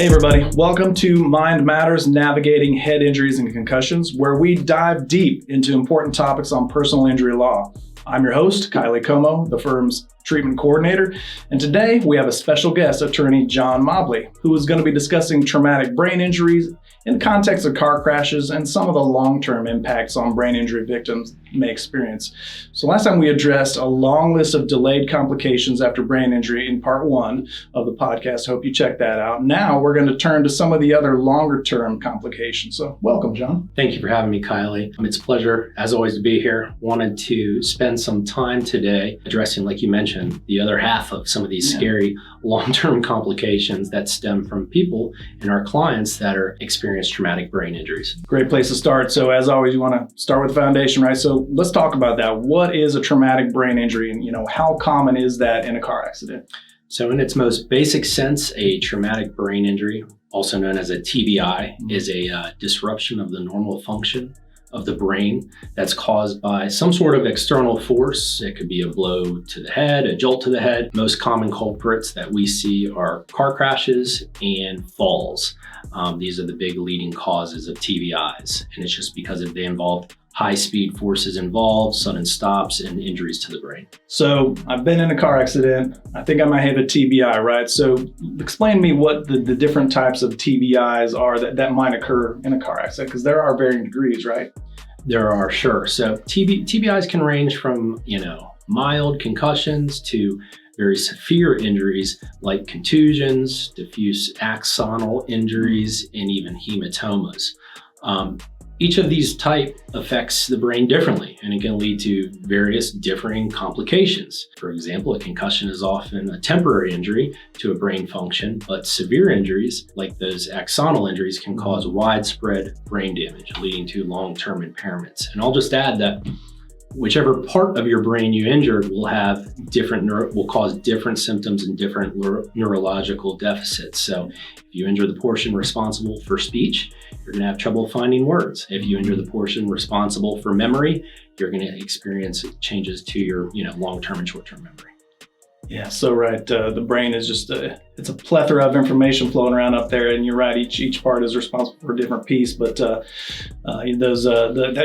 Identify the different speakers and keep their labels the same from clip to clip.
Speaker 1: Hey everybody, welcome to Mind Matters, Navigating Head Injuries and Concussions, where we dive deep into important topics on personal injury law. I'm your host, Kylie Como, the firm's treatment coordinator, and today we have a special guest, attorney John Mobley, who is going to be discussing traumatic brain injuries in the context of car crashes and some of the long-term impacts on brain injury victims may experience. So last time we addressed a long list of delayed complications after brain injury in part 1 of the podcast. Hope you check that out. Now we're going to turn to some of the other longer-term complications. So welcome, John.
Speaker 2: Thank you for having me, Kylie. It's a pleasure, as always, to be here. Wanted to spend some time today addressing, like you mentioned, the other half of some of these scary long-term complications that stem from people and our clients that are experiencing traumatic brain injuries.
Speaker 1: Great place to start. So as always, you want to start with the foundation, right? So let's talk about that. What is a traumatic brain injury, and how common is that in a car accident?
Speaker 2: So in its most basic sense, a traumatic brain injury, also known as a TBI, is a disruption of the normal function of the brain that's caused by some sort of external force. It could be a blow to the head, a jolt to the head. Most common culprits that we see are car crashes and falls. These are the big leading causes of TBIs, and it's just because they involve high-speed forces involved, sudden stops, and injuries to the brain.
Speaker 1: So I've been in a car accident. I think I might have a TBI, right? So explain to me what the different types of TBIs are that might occur in a car accident, because there are varying degrees, right?
Speaker 2: There are, sure. So TBIs can range from, mild concussions to very severe injuries like contusions, diffuse axonal injuries, and even hematomas. Each of these type affects the brain differently, and it can lead to various differing complications. For example, a concussion is often a temporary injury to a brain function, but severe injuries, like those axonal injuries, can cause widespread brain damage, leading to long-term impairments. And I'll just add that whichever part of your brain you injured will cause different symptoms and different neurological deficits. So if you injure the portion responsible for speech, you're going to have trouble finding words. If you injure the portion responsible for memory, you're going to experience changes to your long-term and short-term memory.
Speaker 1: Yeah, so right. The brain is just it's a plethora of information flowing around up there, and you're right. Each part is responsible for a different piece. But that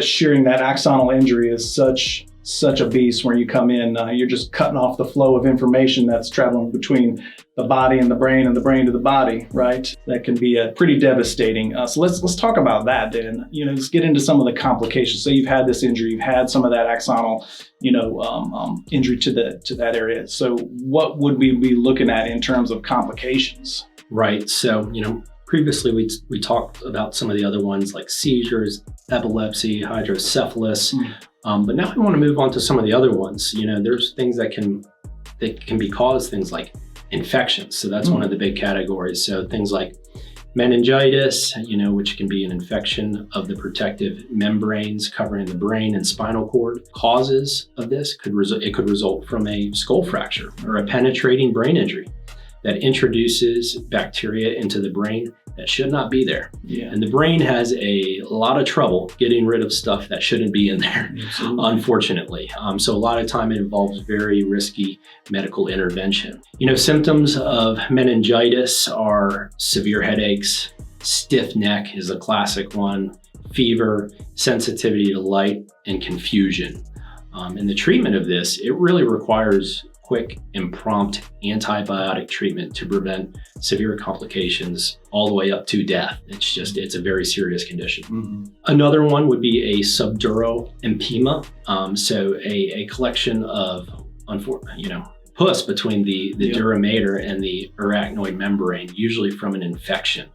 Speaker 1: shearing, that axonal injury is such a beast. Where you come in, you're just cutting off the flow of information that's traveling between the body and the brain to the body, right? That can be pretty devastating. So let's talk about that then. Let's get into some of the complications. So you've had this injury, you've had some of that axonal, injury to that area. So what would we be looking at in terms of complications?
Speaker 2: Right. So previously we talked about some of the other ones like seizures, epilepsy, hydrocephalus. But now I want to move on to some of the other ones. There's things that can be caused, things like infections. So that's one of the big categories. So things like meningitis, which can be an infection of the protective membranes covering the brain and spinal cord. Causes of this could result from a skull fracture or a penetrating brain injury that introduces bacteria into the brain that should not be there. Yeah. And the brain has a lot of trouble getting rid of stuff that shouldn't be in there, unfortunately. So a lot of time it involves very risky medical intervention. Symptoms of meningitis are severe headaches, stiff neck is a classic one, fever, sensitivity to light, and confusion. And the treatment of this, it really requires quick and prompt antibiotic treatment to prevent severe complications all the way up to death. It's a very serious condition. Another one would be a subdural empyema. So a collection of, pus between the dura mater and the arachnoid membrane, usually from an infection.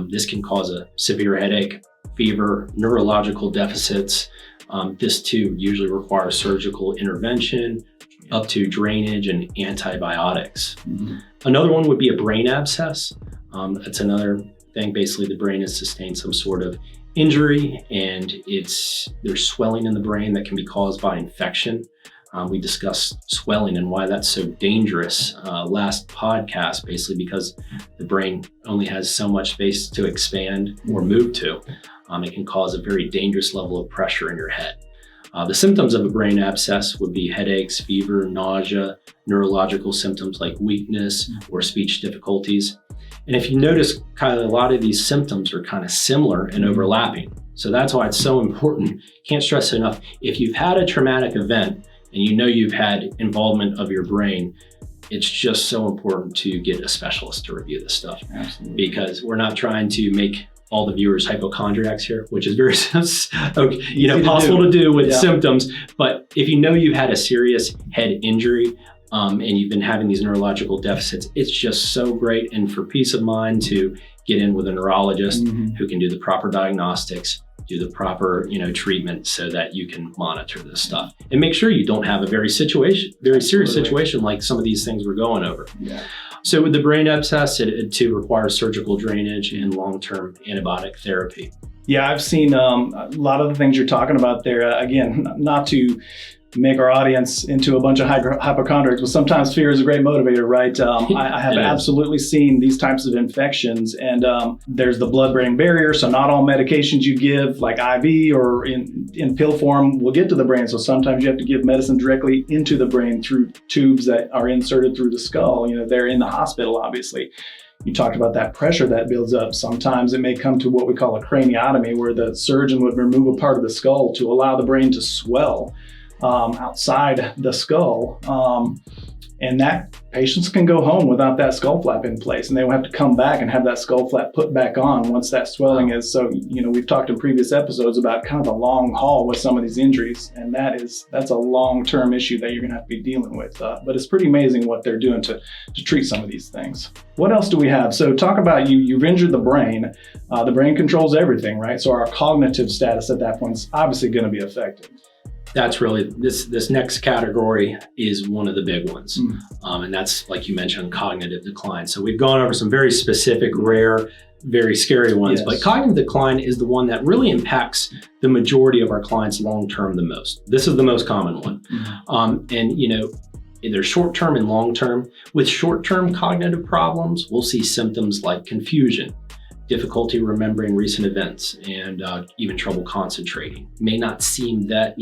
Speaker 2: This can cause a severe headache, fever, neurological deficits. This too usually requires surgical intervention, up to drainage and antibiotics. Another one would be a brain abscess. That's another thing. Basically, the brain has sustained some sort of injury, and there's swelling in the brain that can be caused by infection. We discussed swelling and why that's so dangerous last podcast, basically because the brain only has so much space to expand or move to. It can cause a very dangerous level of pressure in your head. The symptoms of a brain abscess would be headaches, fever, nausea, neurological symptoms like weakness or speech difficulties. And if you notice, Kylie, a lot of these symptoms are kind of similar and overlapping. So that's why it's so important. Can't stress it enough. If you've had a traumatic event and you know you've had involvement of your brain, it's just so important to get a specialist to review this stuff.
Speaker 1: Absolutely.
Speaker 2: Because we're not trying to make all the viewers hypochondriacs here, which is very possible to do with symptoms. But if you know you've had a serious head injury and you've been having these neurological deficits, it's just so great. And for peace of mind to get in with a neurologist who can do the proper diagnostics, do the proper treatment so that you can monitor this stuff and make sure you don't have a very serious situation like some of these things we're going over.
Speaker 1: Yeah.
Speaker 2: So with the brain abscess, it too requires surgical drainage and long-term antibiotic therapy.
Speaker 1: Yeah, I've seen a lot of the things you're talking about there. Again, not to make our audience into a bunch of hypochondriacs, but sometimes fear is a great motivator, right? I have absolutely seen these types of infections, and there's the blood-brain barrier, so not all medications you give, like IV or in pill form, will get to the brain. So sometimes you have to give medicine directly into the brain through tubes that are inserted through the skull. They're in the hospital, obviously. You talked about that pressure that builds up. Sometimes it may come to what we call a craniotomy, where the surgeon would remove a part of the skull to allow the brain to swell outside the skull. And that patients can go home without that skull flap in place, and they will have to come back and have that skull flap put back on once that swelling is. So, we've talked in previous episodes about kind of a long haul with some of these injuries, and that's a long-term issue that you're going to have to be dealing with. But it's pretty amazing what they're doing to treat some of these things. What else do we have? So talk about you've injured the brain. The brain controls everything, right? So our cognitive status at that point is obviously going to be affected.
Speaker 2: That's really, this next category is one of the big ones. And that's, like you mentioned, cognitive decline. So we've gone over some very specific, rare, very scary ones, but cognitive decline is the one that really impacts the majority of our clients long-term the most. This is the most common one. And there's short-term and long-term. With short-term cognitive problems, we'll see symptoms like confusion, difficulty remembering recent events, and even trouble concentrating. May not seem that,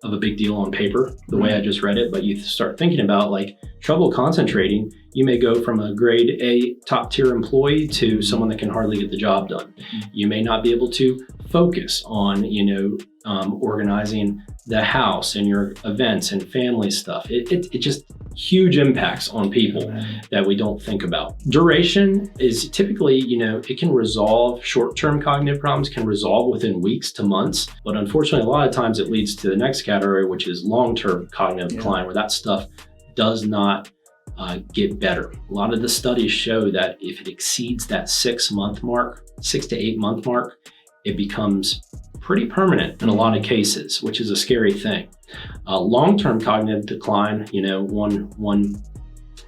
Speaker 2: of a big deal on paper, the way I just read it, but you start thinking about trouble concentrating, you may go from a grade A top tier employee to someone that can hardly get the job done. You may not be able to focus on, organizing the house and your events and family stuff. It just huge impacts on people that we don't think about. Duration is typically, it can resolve, short-term cognitive problems can resolve within weeks to months, but unfortunately, a lot of times it leads to the next category, which is long-term cognitive decline, where that stuff does not get better. A lot of the studies show that if it exceeds that 6 to 8 month mark, it becomes pretty permanent in a lot of cases, which is a scary thing. Long-term cognitive decline, one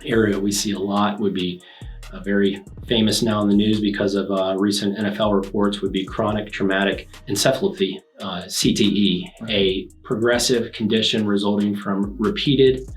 Speaker 2: area we see a lot would be very famous now in the news because of recent NFL reports, would be chronic traumatic encephalopathy, CTE, a progressive condition resulting from repeated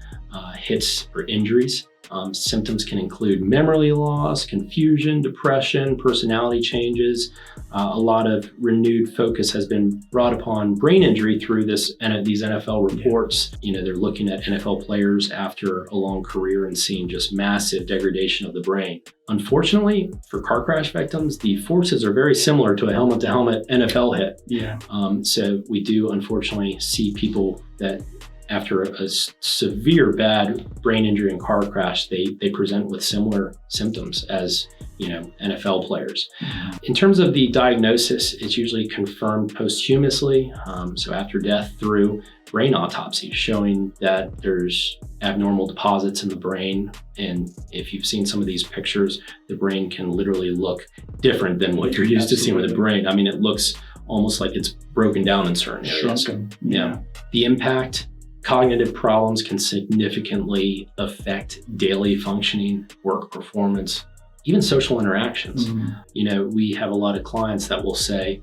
Speaker 2: hits or injuries. Symptoms can include memory loss, confusion, depression, personality changes. A lot of renewed focus has been brought upon brain injury through these NFL reports. They're looking at NFL players after a long career and seeing just massive degradation of the brain. Unfortunately, for car crash victims, the forces are very similar to a helmet-to-helmet NFL hit. So we do unfortunately see people that after a severe bad brain injury and car crash, they present with similar symptoms as NFL players. In terms of the diagnosis, it's usually confirmed posthumously, so after death, through brain autopsy, showing that there's abnormal deposits in the brain. And if you've seen some of these pictures, the brain can literally look different than what you're used to seeing with the brain. I mean, it looks almost like it's broken down in certain areas.
Speaker 1: Shrunken.
Speaker 2: The impact. Cognitive problems can significantly affect daily functioning, work performance, even social interactions. We have a lot of clients that will say,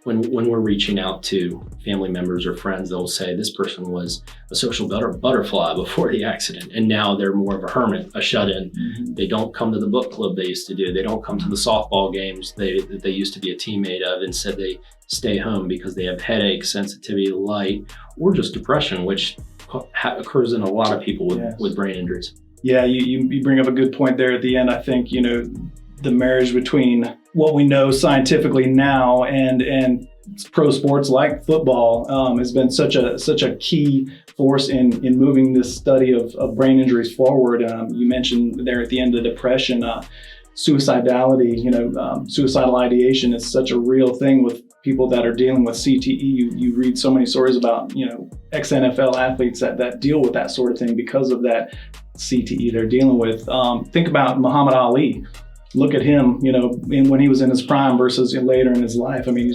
Speaker 2: when we're reaching out to family members or friends, they'll say this person was a social butterfly before the accident, and now they're more of a hermit, a shut-in. They don't come to the book club they used to do. They don't come to the softball games they used to be a teammate of. Instead, they stay home because they have headaches, sensitivity to light, or just depression, which occurs in a lot of people with brain injuries.
Speaker 1: Yeah, you bring up a good point there at the end. I think, the marriage between what we know scientifically now and pro sports like football has been such a key force in moving this study of brain injuries forward. You mentioned there at the end the depression, suicidality, suicidal ideation is such a real thing with people that are dealing with CTE. You read so many stories about, ex-NFL athletes that deal with that sort of thing because of that CTE they're dealing with. Think about Muhammad Ali. Look at him, when he was in his prime versus later in his life. I mean,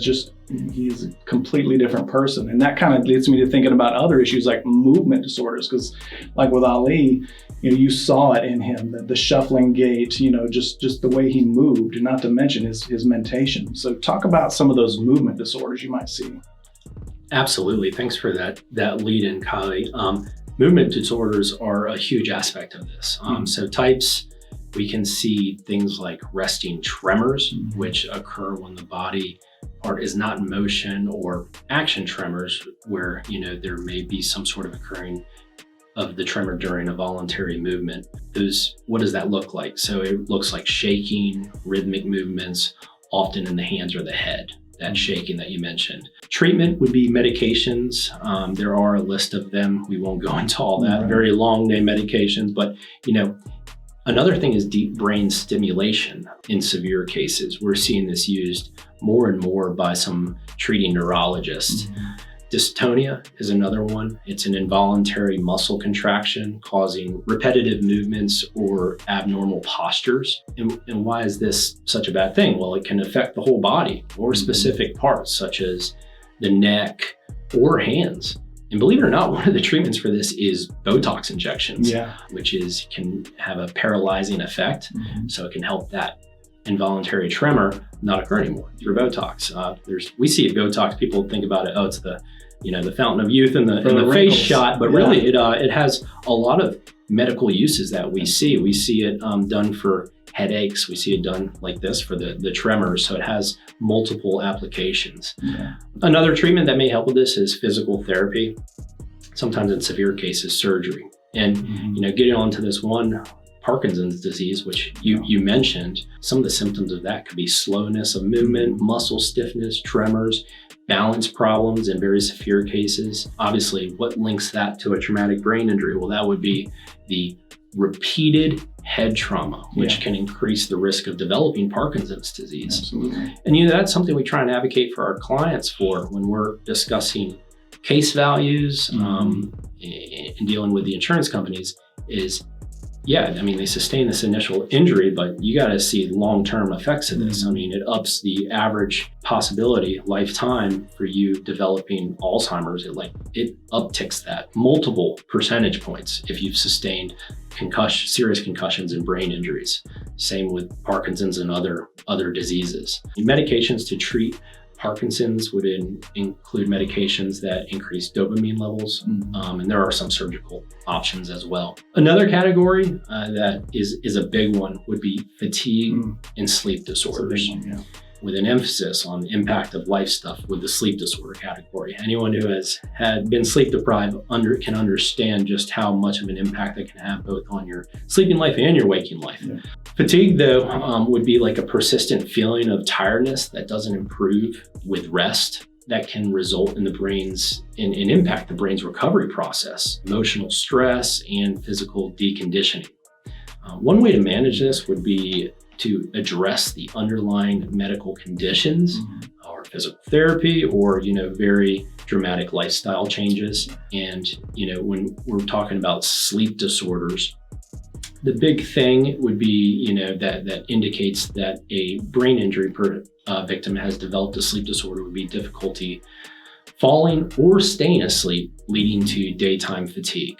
Speaker 1: he's a completely different person. And that kind of leads me to thinking about other issues like movement disorders, because like with Ali, you saw it in him, the shuffling gait, just the way he moved, and not to mention his mentation. So talk about some of those movement disorders you might see.
Speaker 2: Absolutely. Thanks for that lead in, Kylie. Movement disorders are a huge aspect of this. So types, we can see things like resting tremors, which occur when the body part is not in motion, or action tremors, where there may be some sort of occurring of the tremor during a voluntary movement. What does that look like? So it looks like shaking, rhythmic movements, often in the hands or the head, that shaking that you mentioned. Treatment would be medications. There are a list of them. We won't go into all that. Right. Very long name medications, but another thing is deep brain stimulation in severe cases. We're seeing this used more and more by some treating neurologists. Dystonia is another one. It's an involuntary muscle contraction causing repetitive movements or abnormal postures. And why is this such a bad thing? Well, it can affect the whole body or specific parts such as the neck or hands. And believe it or not, one of the treatments for this is Botox injections, which can have a paralyzing effect. So it can help that involuntary tremor not occur anymore through Botox. We see Botox, people think about it, it's the fountain of youth and the face shot, but really it has a lot of medical uses that we see. We see it done for headaches. We see it done like this for the tremors. So it has multiple applications. Another treatment that may help with this is physical therapy. Sometimes in severe cases, surgery. And getting onto this one, Parkinson's disease, which you mentioned, some of the symptoms of that could be slowness of movement, muscle stiffness, tremors, balance problems in very severe cases. Obviously, what links that to a traumatic brain injury? Well, that would be the repeated head trauma, which can increase the risk of developing Parkinson's disease.
Speaker 1: Absolutely.
Speaker 2: And that's something we try and advocate for our clients for when we're discussing case values and dealing with the insurance companies is, they sustain this initial injury, but you got to see long-term effects of this. It ups the average possibility lifetime for you developing Alzheimer's. It upticks that multiple percentage points if you've sustained serious concussions and brain injuries. Same with Parkinson's and other diseases. Medications to treat Parkinson's would include medications that increase dopamine levels, and there are some surgical options as well. Another category that is a big one would be fatigue and sleep disorders, with an emphasis on the impact of life stuff with the sleep disorder category. Anyone who has been sleep deprived can understand just how much of an impact that can have both on your sleeping life and your waking life. Fatigue, though, would be like a persistent feeling of tiredness that doesn't improve with rest, that can result in and impact the brain's recovery process, emotional stress, and physical deconditioning. One way to manage this would be to address the underlying medical conditions or physical therapy or, very dramatic lifestyle changes. And, when we're talking about sleep disorders, the big thing would be, that indicates that a brain injury victim has developed a sleep disorder would be difficulty falling or staying asleep, leading to daytime fatigue.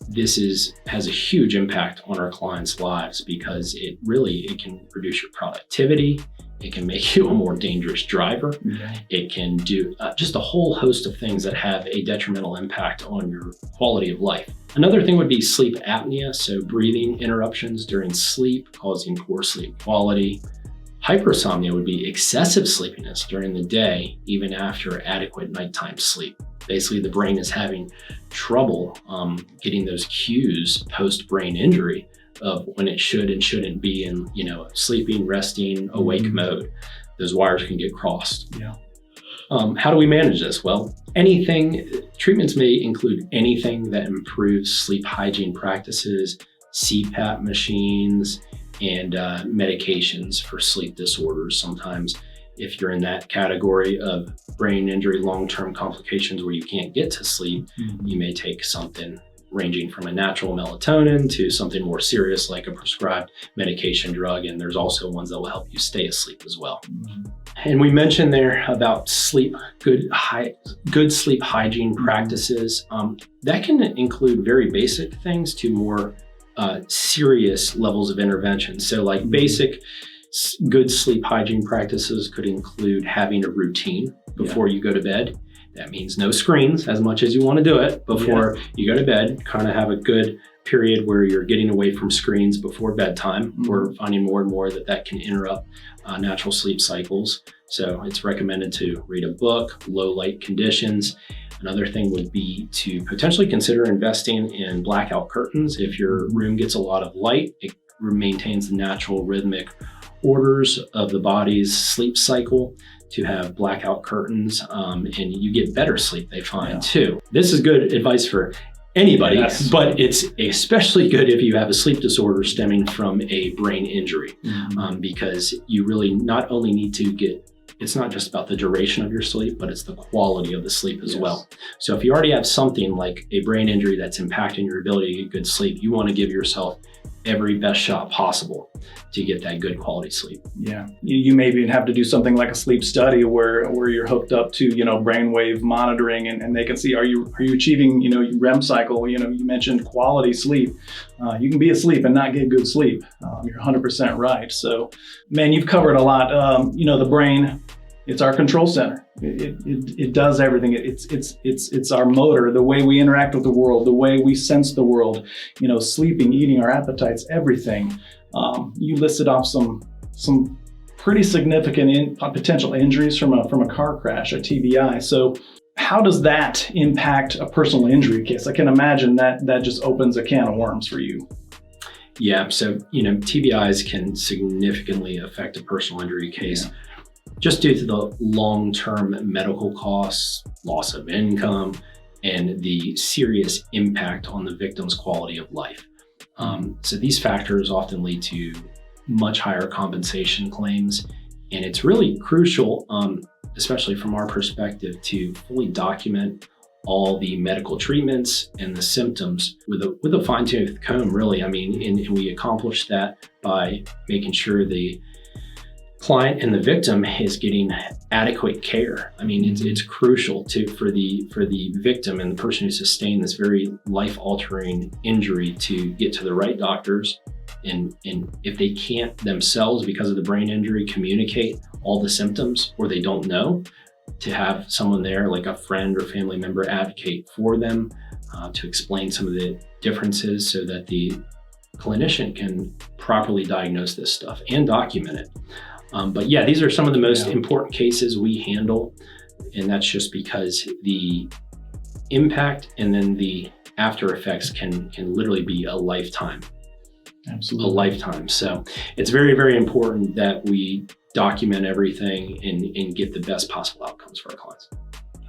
Speaker 2: This has a huge impact on our clients' lives because it can reduce your productivity, It can make you a more dangerous driver.
Speaker 1: Yeah.
Speaker 2: It can do just a whole host of things that have a detrimental impact on your quality of life. Another thing would be sleep apnea, so breathing interruptions during sleep causing poor sleep quality. Hypersomnia would be excessive sleepiness during the day, even after adequate nighttime sleep. Basically, the brain is having trouble getting those cues post-brain injury of when it should and shouldn't be in, sleeping, resting, awake mode. Those wires can get crossed.
Speaker 1: Yeah.
Speaker 2: How do we manage this? Well, treatments may include anything that improves sleep hygiene practices, CPAP machines, and medications for sleep disorders. Sometimes if you're in that category of brain injury, long-term complications where you can't get to sleep, you may take something ranging from a natural melatonin to something more serious like a prescribed medication drug. And there's also ones that will help you stay asleep as well. And we mentioned there about good sleep hygiene practices. That can include very basic things to more serious levels of intervention. So like basic good sleep hygiene practices could include having a routine before you go to bed. That means no screens as much as you want to do it before you go to bed. Kind of have a good period where you're getting away from screens before bedtime. We're finding more and more that can interrupt natural sleep cycles. So it's recommended to read a book, low light conditions. Another thing would be to potentially consider investing in blackout curtains. If your room gets a lot of light, it maintains the natural rhythmic orders of the body's sleep cycle. To have blackout curtains, and you get better sleep, they find too. This is good advice for anybody, but it's especially good if you have a sleep disorder stemming from a brain injury, because you really not only need to it's not just about the duration of your sleep, but it's the quality of the sleep as well. So if you already have something like a brain injury that's impacting your ability to get good sleep, you want to give yourself every best shot possible to get that good quality sleep. Yeah.
Speaker 1: You maybe even have to do something like a sleep study where you're hooked up to, brainwave monitoring and they can see, are you achieving, REM cycle? You mentioned quality sleep. You can be asleep and not get good sleep. You're 100% right. So, man, you've covered a lot. The brain, it's our control center. It does everything. It's our motor, the way we interact with the world, the way we sense the world, sleeping, eating, our appetites, everything. You listed off some pretty significant potential injuries from a car crash, a TBI. So how does that impact a personal injury case? I can imagine that just opens a can of worms for you.
Speaker 2: Yeah, so TBIs can significantly affect a personal injury case. Just due to the long-term medical costs, loss of income, and the serious impact on the victim's quality of life. So these factors often lead to much higher compensation claims, and it's really crucial, especially from our perspective, to fully document all the medical treatments and the symptoms with a fine-tooth comb, really. and we accomplish that by making sure the client and the victim is getting adequate care. It's crucial for the victim and the person who sustained this very life-altering injury to get to the right doctors. And if they can't themselves, because of the brain injury, communicate all the symptoms, or they don't know, to have someone there, like a friend or family member, advocate for them, to explain some of the differences so that the clinician can properly diagnose this stuff and document it. But yeah, these are some of the most important cases we handle. And that's just because the impact and then the after effects can literally be a lifetime.
Speaker 1: Absolutely.
Speaker 2: A lifetime. So it's very, very important that we document everything and get the best possible outcomes for our clients.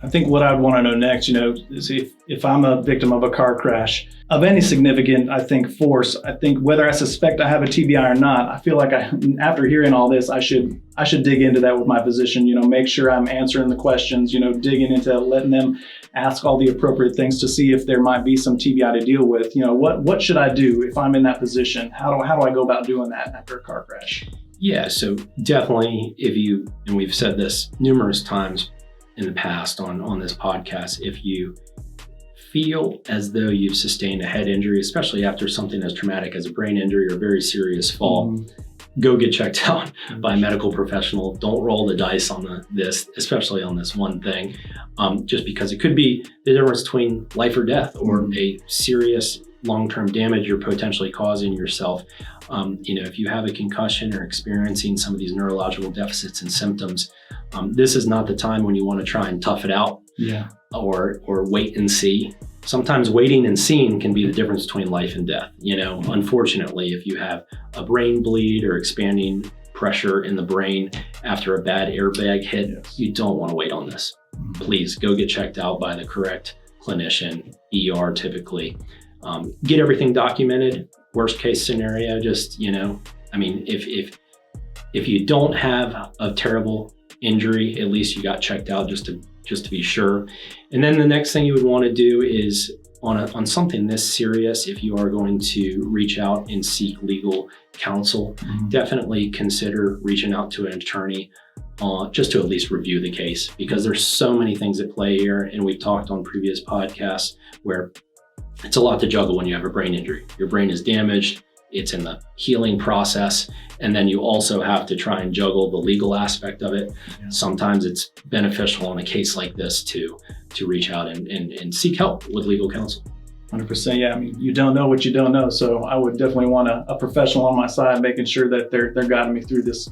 Speaker 1: I think what I'd want to know next, is if I'm a victim of a car crash of any significant, force, whether I suspect I have a TBI or not, I feel like after hearing all this, I should dig into that with my physician, make sure I'm answering the questions, digging into letting them ask all the appropriate things to see if there might be some TBI to deal with. What should I do if I'm in that position? How do I go about doing that after a car crash?
Speaker 2: Yeah, so definitely and we've said this numerous times in the past on this podcast, if you feel as though you've sustained a head injury, especially after something as traumatic as a brain injury or a very serious fall, go get checked out by a medical professional. Don't roll the dice on this, especially on this one thing, just because it could be the difference between life or death, or a serious long-term damage you're potentially causing yourself. If you have a concussion or experiencing some of these neurological deficits and symptoms, this is not the time when you want to try and tough it out, or wait and see. Sometimes waiting and seeing can be the difference between life and death. Unfortunately, if you have a brain bleed or expanding pressure in the brain after a bad airbag hit, you don't want to wait on this. Please go get checked out by the correct clinician, ER typically. Get everything documented. Worst case scenario, just, if you don't have a terrible injury, at least you got checked out just to be sure. And then the next thing you would want to do is on something this serious, if you are going to reach out and seek legal counsel, definitely consider reaching out to an attorney just to at least review the case, because there's so many things at play here. And we've talked on previous podcasts where it's a lot to juggle when you have a brain injury. Your brain is damaged, it's in the healing process, and then you also have to try and juggle the legal aspect of it. Sometimes it's beneficial in a case like this to reach out and seek help with legal counsel.
Speaker 1: 100%. Yeah. You don't know what you don't know. So I would definitely want a professional on my side, making sure that they're guiding me through this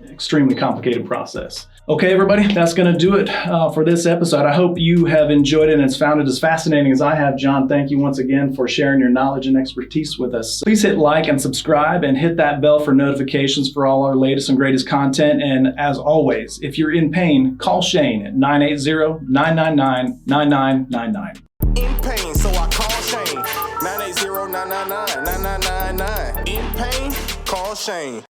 Speaker 1: extremely complicated process. Okay, everybody, that's going to do it for this episode. I hope you have enjoyed it and it's found it as fascinating as I have. John, thank you once again for sharing your knowledge and expertise with us. Please hit like and subscribe and hit that bell for notifications for all our latest and greatest content. And as always, if you're in pain, call Shane at 980-999-9999.
Speaker 3: In pain, so I call Shane. 980-999-9999. In pain, call Shane.